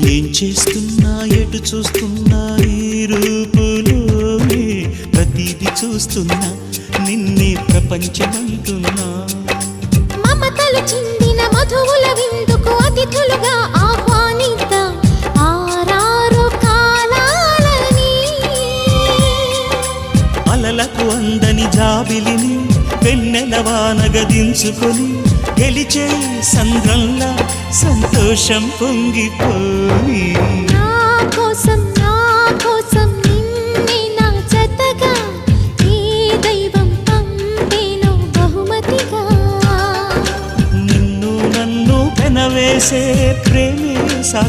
ఏం చేస్తున్నా ఎటు చూస్తున్నా ఈ రూపులోనే ప్రతిదీ చూస్తున్నా నిన్నే ప్రపంచమంటున్నా మమతలు చిందిన మధువుల విందుకు అతిథులుగా ఆహ్వానిద్దాం ఆరారు కాలాలని అలలకు అందని జాబిలిని వెన్నెల వానగదించుకొని గెలిచే సంద్రంలా సంతోషం పొంగిపోయి నా కోసం నిన్నే నా జతగా ఈ దైవం పంపేను బహుమతిగా నిన్ను నన్ను పెనవేసే ప్రేమే సాక్షి